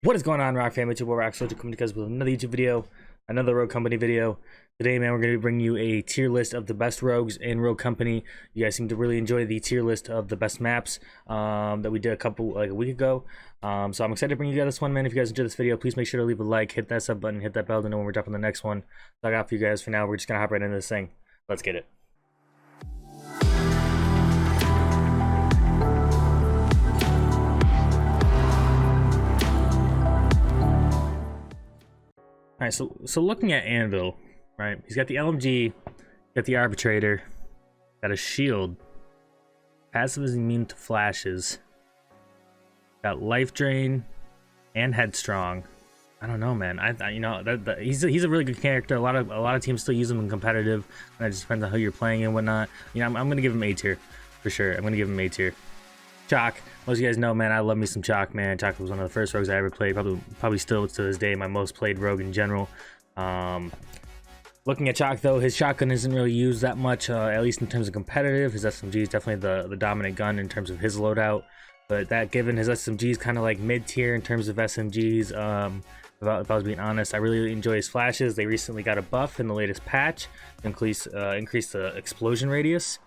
What is going on, Rock family? We're Rock Soldier coming because with another YouTube video, another Rogue Company video. Today, man, we're going to bring you a tier list of the best rogues in Rogue Company. You guys seem to really enjoy the tier list of the best maps that we did a week ago. So I'm excited to bring you guys this one, man. If you guys enjoyed this video, please make sure to leave a like, hit that sub button, hit that bell to know when we're dropping the next one. So I got for you guys for now. We're just going to hop right into this thing. Let's get it. All right, so looking at Anvil, right? He's got the LMG, got the Arbitrator, got a shield, passive is immune to flashes, got life drain, and headstrong. I don't know, man. He's a really good character. A lot of teams still use him in competitive, and it just depends on who you're playing and whatnot. I'm gonna give him A tier for sure. I'm gonna give him A tier. Chalk, most of you guys know, man, I love me some Chalk, man. Chalk was one of the first rogues I ever played, probably still to this day my most played rogue in general. Looking at Chalk though, his shotgun isn't really used that much, at least in terms of competitive. His SMG is definitely the dominant gun in terms of his loadout, but that given his SMG is kind of like mid-tier in terms of SMGs. If I was being honest, I really enjoy his flashes. They recently got a buff in the latest patch to increase the explosion radius.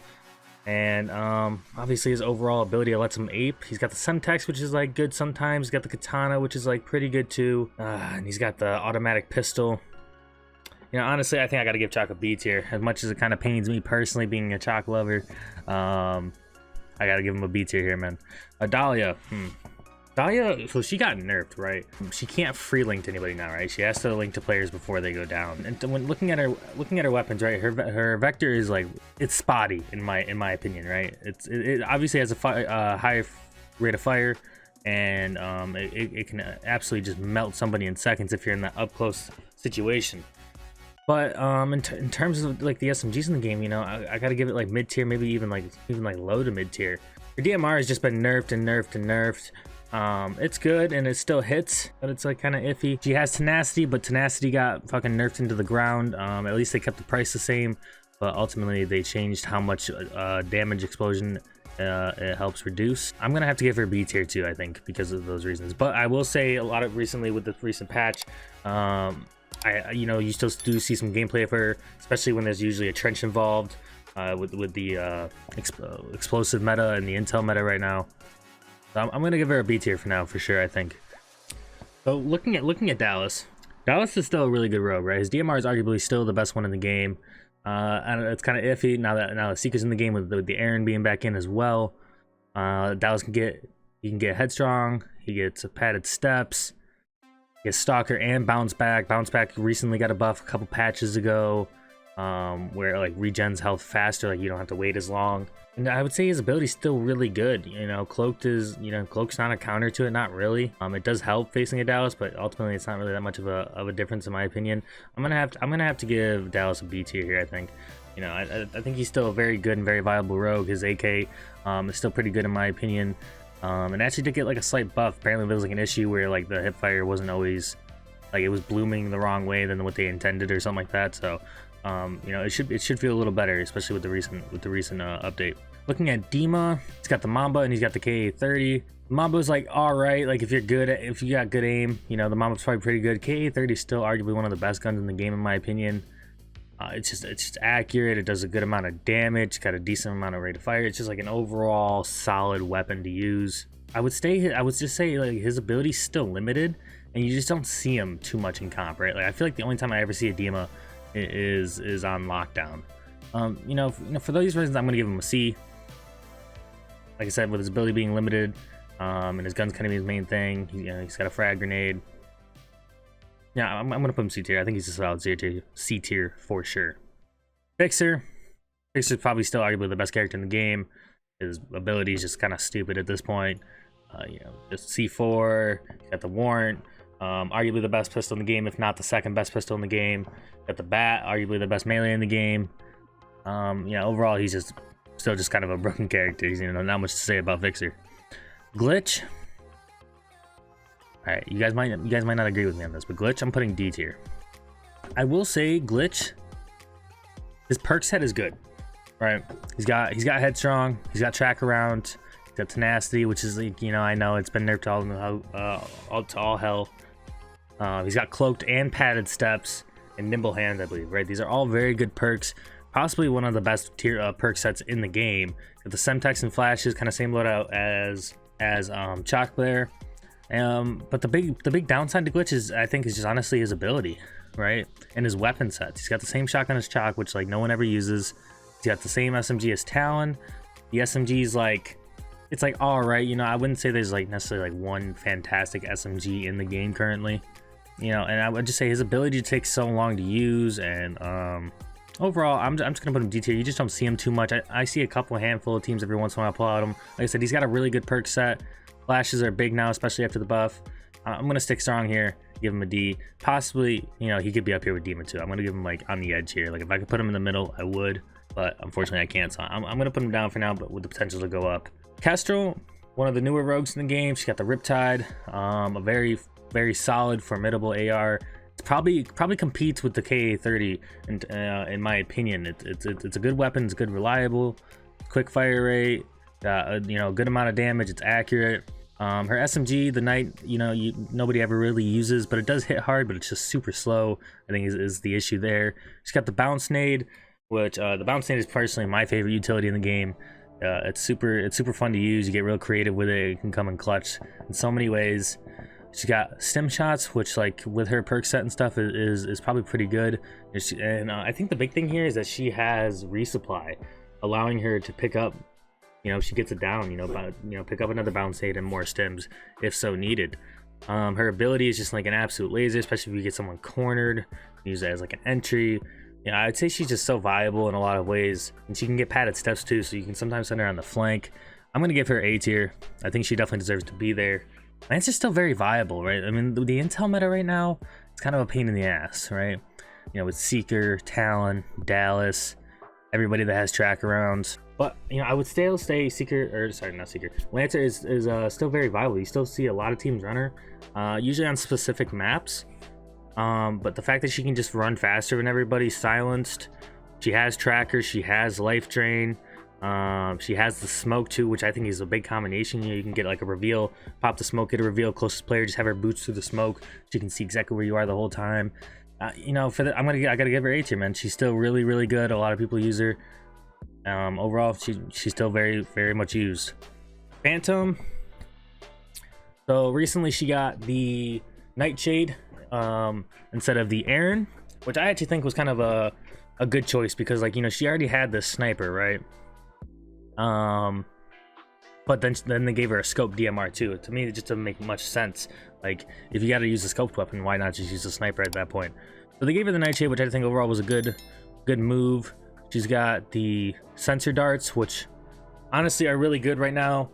And obviously his overall ability lets him ape. He's got the Semtex, which is like good sometimes. He's got the Katana, which is like pretty good too. And he's got the automatic pistol. Honestly, I think I gotta give Chalk a B tier. As much as it kind of pains me personally being a Chalk lover, I gotta give him a B tier here, man. Adalia. Adalia, so she got nerfed, right? She can't free link to anybody now, right? She has to link to players before they go down. And when looking at her weapons, right, her vector is like, it's spotty in my opinion, right? It obviously has a high rate of fire, and it can absolutely just melt somebody in seconds if you're in that up close situation. But in terms of like the SMGs in the game, I gotta give it like mid tier, maybe even like low to mid tier. Her DMR has just been nerfed and nerfed and nerfed. It's good and it still hits, but it's like kind of iffy. She has tenacity, but tenacity got fucking nerfed into the ground. At least they kept the price the same, but ultimately they changed how much damage explosion it helps reduce. I'm gonna have to give her B tier too, I think, because of those reasons. But I will say a lot of recently with the recent patch, you still do see some gameplay of her, especially when there's usually a trench involved, with the explosive meta and the intel meta right now. I'm gonna give her a B tier for now, for sure. I think. So looking at Dallas is still a really good rogue, right? His DMR is arguably still the best one in the game. And it's kind of iffy now that Seeker's in the game with the Aaron being back in as well. Dallas can get headstrong. He gets padded steps. He gets stalker and bounce back. Bounce back recently got a buff a couple patches ago, where it like regens health faster. Like you don't have to wait as long. And I would say his ability is still really good. Cloaked is, Cloak's not a counter to it, not really. It does help facing a Dallas, but ultimately it's not really that much of a difference in my opinion. I'm gonna have to give Dallas a B tier here. I think, I think he's still a very good and very viable rogue. His AK is still pretty good in my opinion. And actually did get like a slight buff. Apparently there was like an issue where like the hipfire wasn't always like it was blooming the wrong way than what they intended or something like that. So. It should feel a little better, especially with the recent update. Looking at Dima, he's got the Mamba and he's got the KA-30. Mamba's like all right, like if you got good aim, the Mamba's probably pretty good. KA-30 is still arguably one of the best guns in the game in my opinion. It's just accurate. It does a good amount of damage. It's got a decent amount of rate of fire. It's just like an overall solid weapon to use. I would just say like his ability's still limited, and you just don't see him too much in comp, right? Like I feel like the only time I ever see a Dima is on lockdown. For those reasons, I'm gonna give him a C. Like I said, with his ability being limited, and his guns kind of being his main thing. He's got a frag grenade. Yeah, I'm gonna put him C tier. I think he's a solid C tier for sure. Fixer's probably still arguably the best character in the game. His ability is just kind of stupid at this point. Just C4. Got the warrant. Arguably the best pistol in the game, if not the second best pistol in the game. Got the bat, arguably the best melee in the game. Overall he's still just kind of a broken character. He's not much to say about Fixer. Glitch. All right, you guys might not agree with me on this, but Glitch I'm putting D tier. I will say Glitch, his perk set is good, right? He's got headstrong, he's got track around, got tenacity, which is like, you know, I know it's been nerfed to all hell. He's got cloaked and padded steps and nimble hands, I believe, right? These are all very good perks. Possibly one of the best tier perk sets in the game. Got the Semtex and flashes, kind of same loadout as Chalk Blair. But the big downside to Glitch is, I think, is just honestly his ability, right? And his weapon sets. He's got the same shotgun as Chalk, which like no one ever uses. He's got the same SMG as Talon. The SMG's like, it's like all right, you know. I wouldn't say there's like necessarily like one fantastic SMG in the game currently, you know. And I would just say his ability to take so long to use, and overall, I'm just gonna put him D tier. You just don't see him too much. I see a handful of teams every once in a while pull out him. Like I said, he's got a really good perk set. Flashes are big now, especially after the buff. I'm gonna stick strong here, give him a D. Possibly, you know, he could be up here with Demon too. I'm gonna give him like on the edge here. Like if I could put him in the middle, I would, but unfortunately I can't. So I'm gonna put him down for now, but with the potential to go up. Kestrel, one of the newer rogues in the game. She's got the Riptide, a very solid, formidable AR. It's probably competes with the KA-30, and in my opinion, it's a good weapon. It's good, reliable, quick fire rate. You know, good amount of damage. It's accurate. Her SMG, the Knight, you know, nobody ever really uses, but it does hit hard, but it's just super slow, I think is the issue there. She's got the Bounce Nade, which the Bounce Nade is personally my favorite utility in the game. It's super fun to use. You get real creative with it. It can come in clutch in so many ways. She's got stim shots, which like with her perk set and stuff is probably pretty good. And I think the big thing here is that she has resupply, allowing her to pick up, you know, if she gets it down, you know, pick up another bounce aid and more stims if so needed. Her ability is just like an absolute laser, especially if you get someone cornered. Use it as like an entry. Yeah, I'd say she's just so viable in a lot of ways, and she can get padded steps too, so you can sometimes send her on the flank. I'm gonna give her A tier. I think she definitely deserves to be there. Lance is still very viable, right? I mean, the intel meta right now, it's kind of a pain in the ass, right? You know, with Seeker, Talon, Dallas, everybody that has track arounds. But, you know, I would still say Seeker, or sorry, not Seeker. Lancer is still very viable. You still see a lot of teams run her, usually on specific maps. But the fact that she can just run faster than everybody, silenced, she has trackers, she has life drain, she has the smoke too, which I think is a big combination. You know, you can get like a reveal, pop the smoke, get a reveal, closest player, just have her boots through the smoke. She can see exactly where you are the whole time. You know, for that, I gotta give her A tier, man. She's still really good. A lot of people use her. Overall, she's still very much used. Phantom. So recently she got the Nightshade instead of the Aaron, which I actually think was kind of a good choice, because like, you know, she already had this sniper, right? But then they gave her a scope DMR too. To me, it just doesn't make much sense. Like, if you got to use a scoped weapon, why not just use a sniper at that point? So they gave her the Nightshade, which I think overall was a good move. She's got the sensor darts, which honestly are really good right now.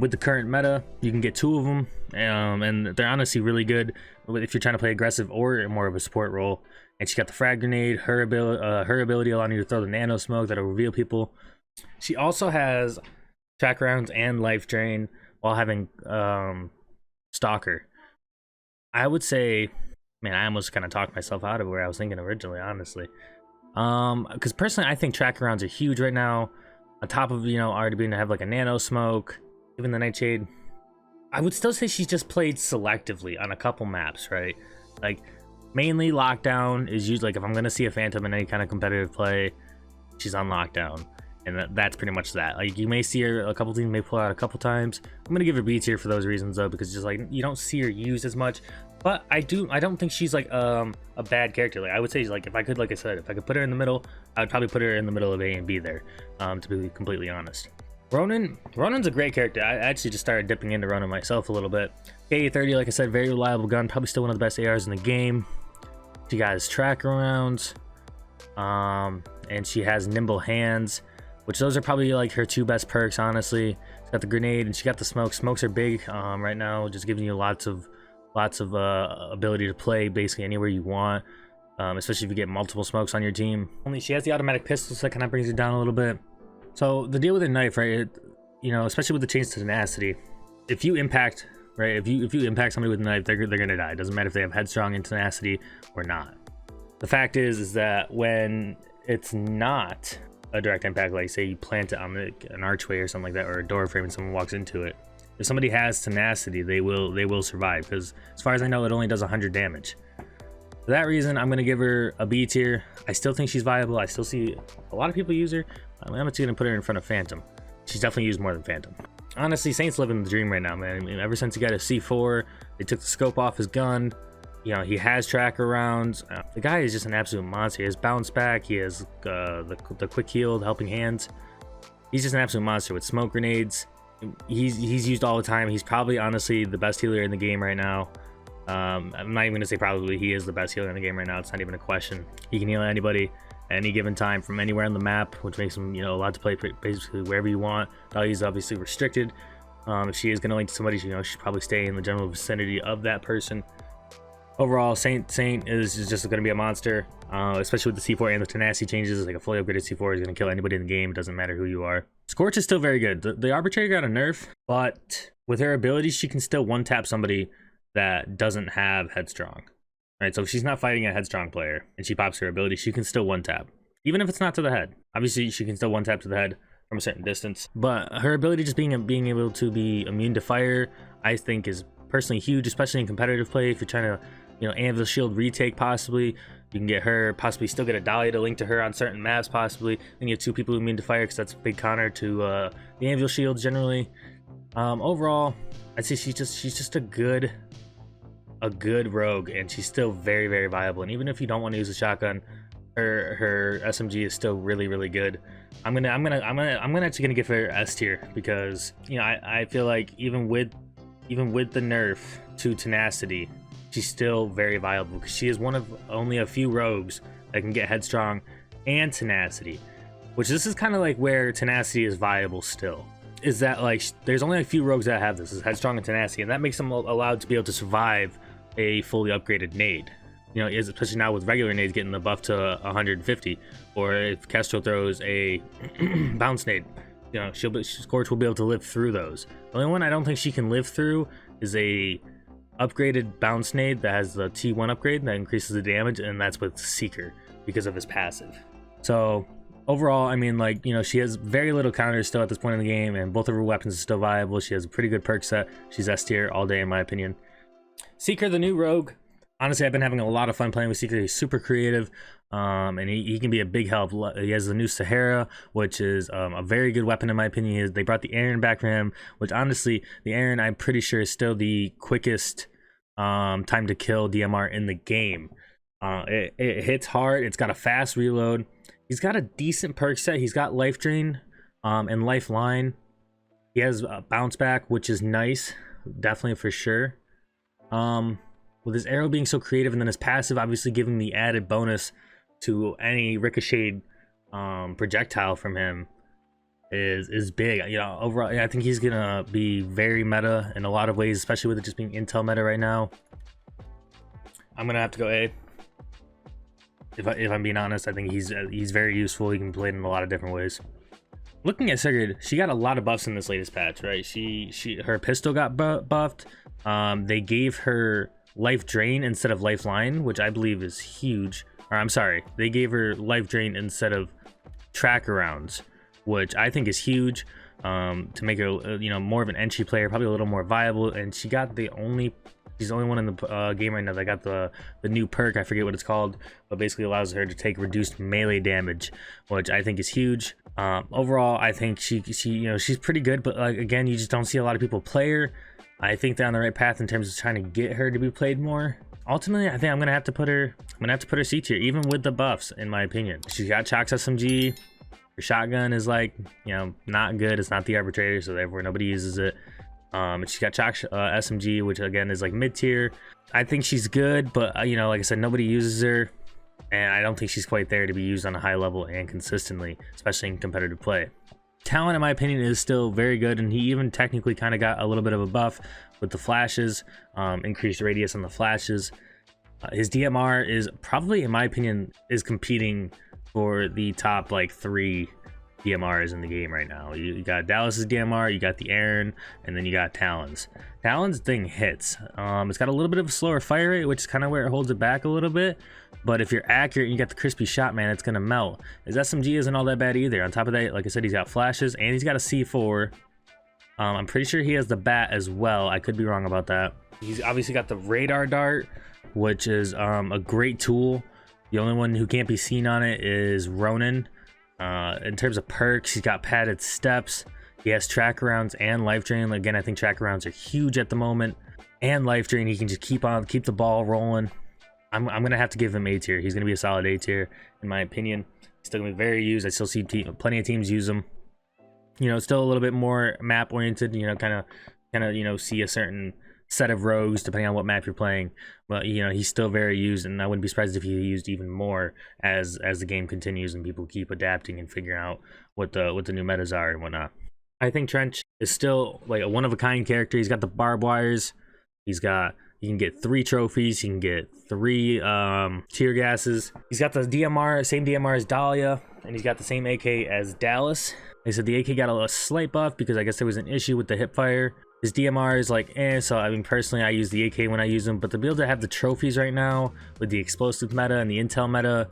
With the current meta, you can get 2 of them, and they're honestly really good if you're trying to play aggressive or more of a support role. And she got the frag grenade, her ability allowing you to throw the nano smoke that'll reveal people. She also has track rounds and life drain while having stalker. I would say, man, I almost kind of talked myself out of where I was thinking originally, honestly. Because personally, I think track rounds are huge right now. On top of, you know, already being to have like a nano smoke, even the Nightshade. I would still say she's just played selectively on a couple maps, right? Like, mainly lockdown is usually, like, if I'm gonna see a Phantom in any kind of competitive play, she's on lockdown, and that's pretty much that. Like, you may see her, a couple teams may pull out a couple times. I'm gonna give her B tier for those reasons though, because just like you don't see her used as much. But I don't think she's like a bad character. Like, I would say, like, if I could, like I said, if I could put her in the middle, I would probably put her in the middle of A and B there, to be completely honest. Ronan's a great character. I actually just started dipping into Ronan myself a little bit. KA-30, like I said, very reliable gun, probably still one of the best ARs in the game. She got his track rounds, and she has nimble hands, which those are probably like her 2 best perks, honestly. She's got the grenade and she got the smoke. Smokes are big right now, just giving you lots of ability to play basically anywhere you want, especially if you get multiple smokes on your team. Only she has the automatic pistols, that kind of brings it down a little bit. So the deal with a knife, right? You know, especially with the change to tenacity, if you impact, right? If you impact somebody with a knife, they're gonna die. It doesn't matter if they have headstrong and tenacity or not. The fact is that when it's not a direct impact, like say you plant it on an archway or something like that, or a door frame and someone walks into it. If somebody has tenacity, they will survive, because as far as I know, it only does 100 damage. For that reason, I'm going to give her a B tier. I still think she's viable. I still see a lot of people use her. I'm actually going to put her in front of Phantom. She's definitely used more than Phantom. Honestly, Saint's living the dream right now, man. I mean, ever since he got a C4, they took the scope off his gun. You know, he has tracker rounds. The guy is just an absolute monster. He has bounce back. He has the quick heal, the helping hands. He's just an absolute monster with smoke grenades. He's used all the time. He's probably, honestly, the best healer in the game right now. I'm not even gonna say probably, he is the best healer in the game right now. It's not even a question. He can heal anybody at any given time from anywhere on the map, which makes him, you know, allowed to play basically wherever you want. Adalia's obviously restricted. If she is gonna link to somebody, you know, she should probably stay in the general vicinity of that person. Overall, Saint is just gonna be a monster, especially with the C4 and the tenacity changes. Like a fully upgraded C4 is gonna kill anybody in the game. It doesn't matter who you are. Scorch is still very good. The Arbitrator got a nerf, but with her abilities, she can still one-tap somebody that doesn't have headstrong. Right, so if she's not fighting a headstrong player and she pops her ability, she can still one-tap, even if it's not to the head. Obviously, she can still one-tap to the head from a certain distance, but her ability just being able to be immune to fire, I think is personally huge, especially in competitive play. If you're trying to, you know, Anvil shield retake, possibly you can get her, possibly still get Adalia to link to her on certain maps, possibly. Then you have two people immune to fire, because that's a big counter to the Anvil shields generally. Overall, I'd say she's just a good rogue, and she's still very viable. And even if you don't want to use a shotgun, her SMG is still really good. I'm actually gonna give her S tier, because, you know, I feel like even with the nerf to tenacity, she's still very viable, because she is one of only a few rogues that can get headstrong and tenacity, which this is kind of like where tenacity is viable still. Is that, like, there's only a few rogues that have this, is headstrong and tenacity, and that makes them allowed to be able to survive a fully upgraded nade. You know, especially now with regular nades getting the buff to 150, or if Kestrel throws a bounce nade, you know, Scorch will be able to live through those. The only one I don't think she can live through is a upgraded bounce nade that has the T1 upgrade that increases the damage, and that's with Seeker because of his passive. So overall, I mean, like, you know, she has very little counters still at this point in the game, and both of her weapons are still viable. She has a pretty good perk set. She's S tier all day, in my opinion. Seeker, the new rogue. Honestly, I've been having a lot of fun playing with Seeker. He's super creative, and he can be a big help. He has the new Sahara, which is a very good weapon in my opinion. They brought the Aaron back for him, which honestly, the Aaron, I'm pretty sure, is still the quickest time to kill DMR in the game. It hits hard. It's got a fast reload. He's got a decent perk set. He's got life drain and lifeline. He has a bounce back, which is nice, definitely for sure. With his arrow being so creative, and then his passive obviously giving the added bonus to any ricocheted projectile from him is big. You know, overall, I think he's gonna be very meta in a lot of ways, especially with it just being intel meta right now. I'm gonna have to go A. If I'm being honest, I think he's very useful. He can play it in a lot of different ways. Looking at Sigurd, she got a lot of buffs in this latest patch, right? Her pistol got buffed. They gave her life drain instead of lifeline, which I believe is huge. Or I'm sorry, they gave her life drain instead of tracker rounds, which I think is huge, to make her, you know, more of an entry player, probably a little more viable. And she's the only one in the game right now that got the new perk. I forget what it's called, but basically allows her to take reduced melee damage, which I think is huge. Overall, I think she you know, she's pretty good, but like, again, you just don't see a lot of people play her. I think they're on the right path in terms of trying to get her to be played more. Ultimately, I think I'm gonna have to put her C tier, even with the buffs, in my opinion. She's got Chalk's SMG. Her shotgun is, like, you know, not good. It's not the Arbitrator, so therefore nobody uses it. And she's got Chalk's SMG, which again is like mid tier. I think she's good, but you know, like I said, nobody uses her, and I don't think she's quite there to be used on a high level and consistently, especially in competitive play. Talon, in my opinion, is still very good, and he even technically kind of got a little bit of a buff with the flashes, increased radius on the flashes. His DMR is probably, in my opinion, is competing for the top like 3 DMRs in the game right now. You got Dallas's DMR, you got the Aaron, and then you got Talon's. Talon's thing hits. It's got a little bit of a slower fire rate, which is kind of where it holds it back a little bit. But if you're accurate and you got the crispy shot, man, it's gonna melt. His SMG isn't all that bad either. On top of that, like I said, he's got flashes and he's got a C4. I'm pretty sure he has the bat as well. I could be wrong about that. He's obviously got the radar dart, which is a great tool. The only one who can't be seen on it is Ronan. In terms of perks, he's got padded steps. He has track rounds and life drain. Again, I think track rounds are huge at the moment. And life drain, he can just keep the ball rolling. I'm gonna have to give him A tier. He's gonna be a solid A tier in my opinion. He's still gonna be very used. I still see plenty of teams use him. You know, still a little bit more map oriented. You know, kind of you know, see a certain set of rogues depending on what map you're playing. But you know, he's still very used, and I wouldn't be surprised if he used even more as the game continues and people keep adapting and figuring out what the new metas are and whatnot. I think Trench is still like a one-of-a-kind character. He's got the barbed wires. You can get 3 trophies. You can get 3 tear gases. He's got the DMR, same DMR as Adalia, and he's got the same AK as Dallas. They said the AK got a slight buff because I guess there was an issue with the hip fire. His DMR is like so I mean, personally I use the AK when I use them, but to be able to have the trophies right now with the explosive meta and the intel meta,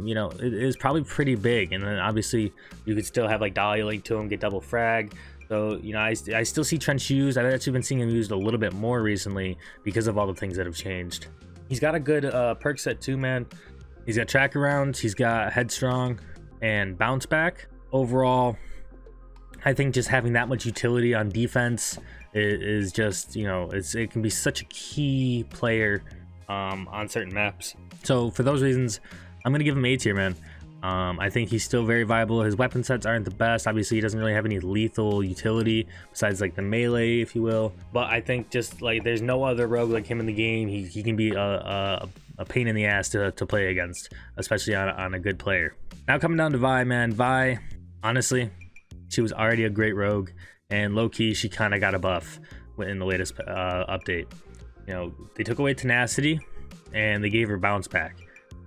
you know, it is probably pretty big. And then obviously you could still have like Dahlia linked to him, get double frag. So you know, I still see Trench used. I've actually been seeing him used a little bit more recently because of all the things that have changed. He's got a good perk set too, man. He's got track rounds, he's got headstrong and bounce back. Overall, I think just having that much utility on defense is just, you know, it can be such a key player on certain maps. So for those reasons, I'm gonna give him A tier, man. I think he's still very viable. His weapon sets aren't the best. Obviously, he doesn't really have any lethal utility besides like the melee, if you will. But I think just like there's no other rogue like him in the game. He can be a pain in the ass to play against, especially on a good player. Now coming down to Vi, man. Vi, honestly, she was already a great rogue, and low-key she kind of got a buff in the latest update. You know, they took away tenacity and they gave her bounce back,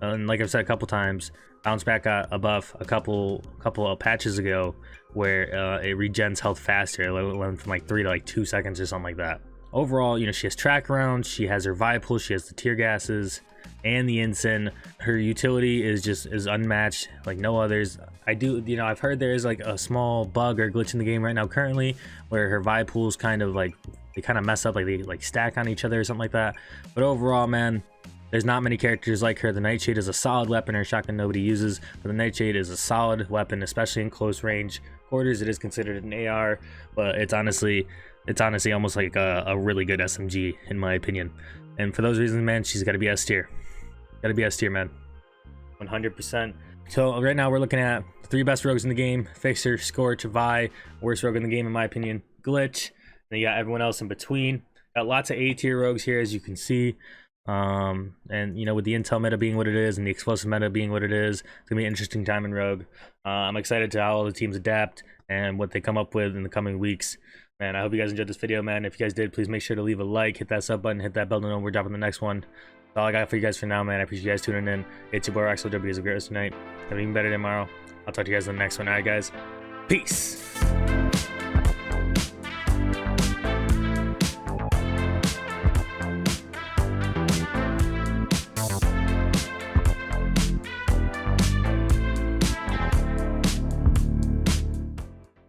and like I've said a couple times, bounce back got a buff a couple of patches ago where it regens health faster. It went from like 3 to like 2 seconds or something like that. Overall, you know, she has track rounds, she has her vibe pool, she has the tear gases and the ensign. Her utility is unmatched like no others. You know, I've heard there is like a small bug or glitch in the game right now currently where her vibe pools kind of like they kind of mess up, like they like stack on each other or something like that. But overall, man, there's not many characters like her. The Nightshade is a solid weapon. Her shotgun nobody uses, but the Nightshade is a solid weapon, especially in close range quarters. It is considered an AR, but it's honestly almost like a really good SMG in my opinion. And for those reasons, man, she's got to be S tier. Got to be S tier, man. 100%. So right now we're looking at the 3 best rogues in the game: Fixer, Scorch, Vi. Worst rogue in the game in my opinion, Glitch. And you got everyone else in between. Got lots of A tier rogues here, as you can see. And you know, with the intel meta being what it is and the explosive meta being what it is, it's gonna be an interesting time in rogue. I'm excited to how all the teams adapt and what they come up with in the coming weeks. Man, I hope you guys enjoyed this video, man. If you guys did, please make sure to leave a like, hit that sub button, hit that bell to know when we're dropping the next one. That's all I got for you guys for now, man. I appreciate you guys tuning in. It's your boy Roxel W. Have a great rest of the night. Have an even better tomorrow. I'll talk to you guys in the next one. All right, guys. Peace.